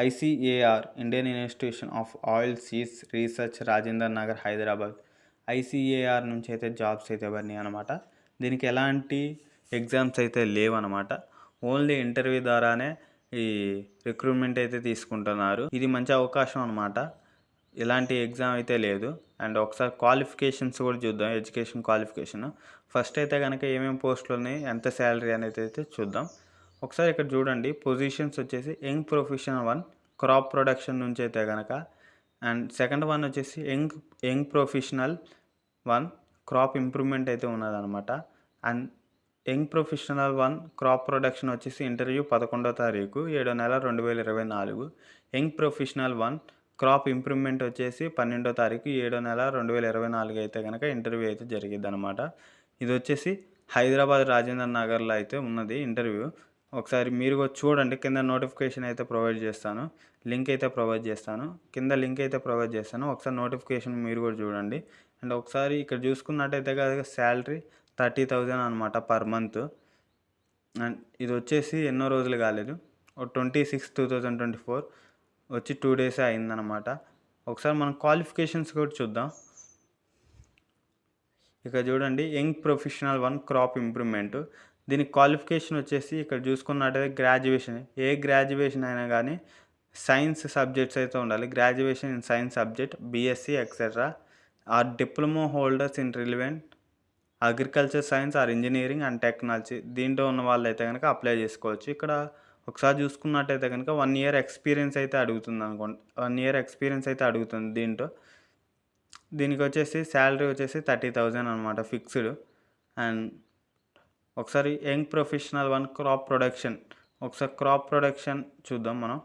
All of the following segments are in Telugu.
ICAR Indian institution of oil seeds research Rajendra Nagar Hyderabad. ICAR నుంచి అయితే జాబ్స్ అయితే పడినాయి అనమాట. దీనికి ఎలాంటి ఎగ్జామ్స్ అయితే లేవన్నమాట. ఓన్లీ ఇంటర్వ్యూ ద్వారానే ఈ రిక్రూట్మెంట్ అయితే తీసుకుంటున్నారు. ఇది మంచి అవకాశం అనమాట. ఎలాంటి ఎగ్జామ్ అయితే లేదు. అండ్ ఒకసారి క్వాలిఫికేషన్స్ కూడా చూద్దాం. ఎడ్యుకేషన్ క్వాలిఫికేషన్ ఫస్ట్ అయితే కనుక ఏమేమి పోస్టులు ఉన్నాయి, ఎంత శాలరీ అనేది అయితే చూద్దాం. ఒకసారి ఇక్కడ చూడండి. పొజిషన్స్ వచ్చేసి యంగ్ ప్రొఫెషనల్ 1 క్రాప్ ప్రొడక్షన్ నుంచి అయితే కనుక, అండ్ సెకండ్ వన్ వచ్చేసి యంగ్ ప్రొఫెషనల్ 1 క్రాప్ ఇంప్రూవ్మెంట్ అయితే ఉన్నదనమాట. And young professional 1 crop production వచ్చేసి ఇంటర్వ్యూ 11వ తారీఖు 7వ నెల 2024. యంగ్ ప్రొఫెషనల్ 1 క్రాప్ ఇంప్రూవ్మెంట్ వచ్చేసి 12వ తారీఖు 7వ నెల 2024 అయితే కనుక ఇంటర్వ్యూ అయితే జరిగిద్ది అనమాట. ఇది వచ్చేసి హైదరాబాద్ రాజేంద్ర నగర్లో అయితే ఉన్నది ఇంటర్వ్యూ. ఒకసారి మీరు కూడా చూడండి. కింద నోటిఫికేషన్ అయితే ప్రొవైడ్ చేస్తాను, లింక్ అయితే ప్రొవైడ్ చేస్తాను, కింద లింక్ అయితే ప్రొవైడ్ చేస్తాను. ఒకసారి నోటిఫికేషన్ మీరు కూడా చూడండి. అండ్ ఒకసారి ఇక్కడ చూసుకున్నట్టయితే కనుక శాలరీ 30,000 అనమాట పర్ మంత్. అండ్ ఇది వచ్చేసి ఎన్నో రోజులు కాలేదు, 26/2024 వచ్చి 2 డేసే అయిందనమాట. ఒకసారి మనం క్వాలిఫికేషన్స్ కూడా చూద్దాం. ఇక్కడ చూడండి. Young professional 1 crop improvement. దీనికి క్వాలిఫికేషన్ వచ్చేసి ఇక్కడ చూసుకున్నట్టయితే గ్రాడ్యుయేషన్, ఏ గ్రాడ్యుయేషన్ అయినా కానీ సైన్స్ సబ్జెక్ట్స్ అయితే ఉండాలి. Graduation in science subject, BSc etcetera or diploma holders in relevant agriculture science or engineering and technology. దీంట్లో ఉన్న వాళ్ళు అయితే కనుక అప్లై చేసుకోవచ్చు. ఇక్కడ ఒకసారి చూసుకున్నట్టయితే కనుక 1 ఇయర్ ఎక్స్పీరియన్స్ అయితే అడుగుతుంది అనుకోండి. 1 ఇయర్ ఎక్స్పీరియన్స్ అయితే అడుగుతుంది దీంట్లో. దీనికి వచ్చేసి శాలరీ వచ్చేసి 30,000 అనమాట ఫిక్స్డ్. అండ్ ఒకసారి యంగ్ ప్రొఫెషనల్ 1 క్రాప్ ప్రొడక్షన్, ఒకసారి క్రాప్ ప్రొడక్షన్ చూద్దాం మనం.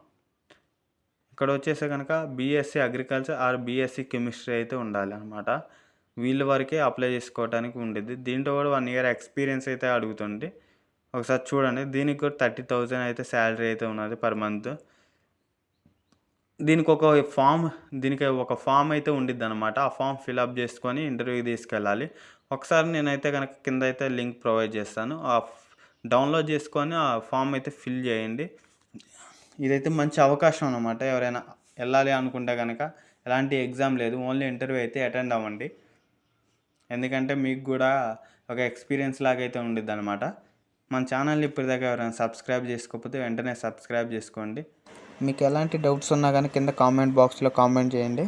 ఇక్కడ వచ్చేసి కనుక BSc agriculture or BSc chemistry అయితే ఉండాలి అనమాట. వీళ్ళ వరకే అప్లై చేసుకోవడానికి ఉండేది. దీంట్లో కూడా 1 ఇయర్ ఎక్స్పీరియన్స్ అయితే అడుగుతుంది. ఒకసారి చూడండి. దీనికి కూడా 30,000 అయితే శాలరీ అయితే ఉన్నది పర్ మంత్. దీనికి ఒక ఫామ్ అయితే ఉండిద్ది అనమాట. ఆ ఫామ్ ఫిల్అప్ చేసుకొని ఇంటర్వ్యూకి తీసుకెళ్ళాలి. ఒకసారి నేనైతే కనుక కింద అయితే లింక్ ప్రొవైడ్ చేస్తాను. డౌన్లోడ్ చేసుకొని ఆ ఫామ్ అయితే ఫిల్ చేయండి. ఇదైతే మంచి అవకాశం అనమాట. ఎవరైనా వెళ్ళాలి అనుకుంటే కనుక ఎలాంటి ఎగ్జామ్ లేదు, ఓన్లీ ఇంటర్వ్యూ అయితే అటెండ్ అవ్వండి. ఎందుకంటే మీకు కూడా ఒక ఎక్స్పీరియన్స్ లాగా అయితే ఉండిద్ది అనమాట. మన ఛానల్ని ఇప్పటిదాకా ఎవరైనా సబ్స్క్రైబ్ చేసుకోకపోతే వెంటనే సబ్స్క్రైబ్ చేసుకోండి. మీకు ఎలాంటి డౌట్స్ ఉన్నా కానీ కింద కామెంట్ బాక్స్లో కామెంట్ చేయండి.